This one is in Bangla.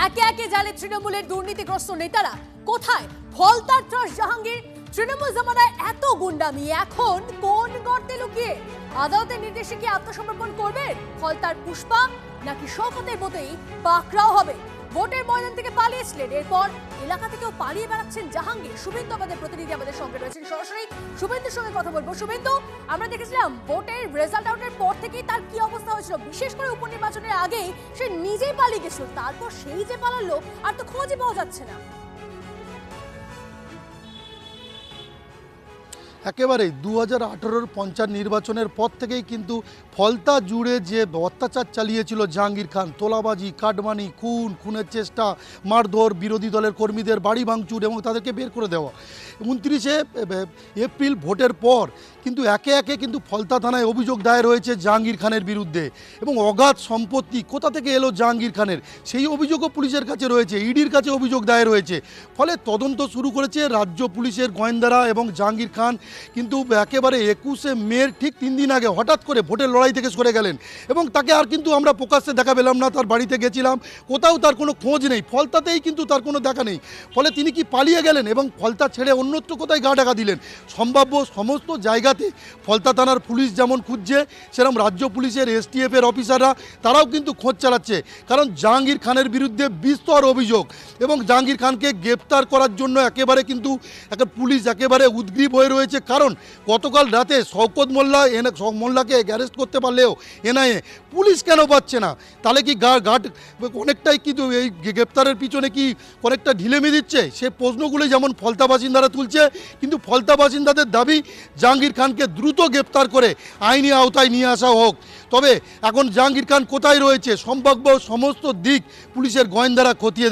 একে একে জালে তৃণমূলের দুর্নীতিগ্রস্ত নেতারা কোথায়? ফলতার ত্রাস জাহাঙ্গীর, তৃণমূল জামানায় এত গুন্ডামি এখন কোন গর্তে লুকিয়ে? আদালতের নির্দেশে কি আত্মসমর্পণ করবেন ফলতার পুষ্পা, নাকি শওকতের মতোই পাকড়াও হবে? ভোটের ময়দান থেকে পালিয়েছিলেন, এরপর এলাকা থেকেও পালিয়ে বেড়াচ্ছেন জাহাঙ্গীর। শুভেন্দু আমাদের প্রতিনিধি আমাদের সঙ্গে রয়েছেন, সরাসরি শুভেন্দুর সঙ্গে কথা বলবো। শুভেন্দু, আমরা দেখেছিলাম ভোটের রেজাল্ট আউটের পর থেকেই তার কি অবস্থা হয়েছিল, বিশেষ করে উপনির্বাচনের আগেই সে নিজেই পালিয়ে গেছিল, তারপর সেই যে পালালো আর তো খোঁজই পাওয়া যাচ্ছে না। একেবারেই 2018-র পঞ্চায়েত নির্বাচনের পর থেকেই কিন্তু ফলতা জুড়ে যে অত্যাচার চালিয়েছিল জাহাঙ্গীর খান, তোলাবাজি, কাটমানি, খুনের চেষ্টা, মারধর, বিরোধী দলের কর্মীদের বাড়ি ভাঙচুর এবং তাদেরকে বের করে দেওয়া, 29শে এপ্রিল ভোটের পর কিন্তু একে একে কিন্তু ফলতা থানায় অভিযোগ দায়ের হয়েছে জাহাঙ্গীর খানের বিরুদ্ধে। এবং অগাধ সম্পত্তি কোথা থেকে এলো জাহাঙ্গীর খানের, সেই অভিযোগও পুলিশের কাছে রয়েছে, ইডির কাছে অভিযোগ দায়ের হয়েছে। ফলে তদন্ত শুরু করেছে রাজ্য পুলিশের গোয়েন্দারা এবং জাহাঙ্গীর খান কিন্তু একেবারে 21শে মের ঠিক 3 দিন আগে হঠাৎ করে ভোটের লড়াই থেকে সরে গেলেন এবং তাকে আর কিন্তু আমরা প্রকাশ্যে দেখা পেলাম না। তার বাড়িতে গেছিলাম, কোথাও তার কোনো খোঁজ নেই, ফলতাতেই কিন্তু তার কোনো দেখা নেই। ফলে তিনি কি পালিয়ে গেলেন এবং ফলতা ছেড়ে অন্যত্র কোথায় গা ঢাকা দিলেন? সম্ভাব্য সমস্ত জায়গাতে ফলতা থানার পুলিশ যেমন খুঁজছে, সেরকম রাজ্য পুলিশের STF-এর অফিসাররা তারাও কিন্তু খোঁজ চালাচ্ছে, কারণ জাহাঙ্গীর খানের বিরুদ্ধে বিস্তর অভিযোগ এবং জাহাঙ্গীর খানকে গ্রেপ্তার করার জন্য একেবারে কিন্তু পুলিশ একেবারে উদ্গ্রীব হয়ে রয়েছে। কারণ গতকাল রাতে শওকত মোল্লাকে অ্যারেস্ট করতে পারলেও NIA পুলিশ কেন পাচ্ছে না? তাহলে কি ঘাট অনেকটাই কিন্তু এই গ্রেপ্তারের পিছনে কি অনেকটা ঢিলেমি দিচ্ছে? সে প্রশ্নগুলো যেমন ফলতা বাসিন্দারা তুলছে, কিন্তু ফলতা বাসিন্দাদের দাবি জাহাঙ্গীর খানকে দ্রুত গ্রেপ্তার করে আইনি আওতায় নিয়ে আসা হোক। তবে এখন জাহাঙ্গীর খান কোথায় রয়েছে, সম্ভাব্য সমস্ত দিক পুলিশের গোয়েন্দারা খতিয়ে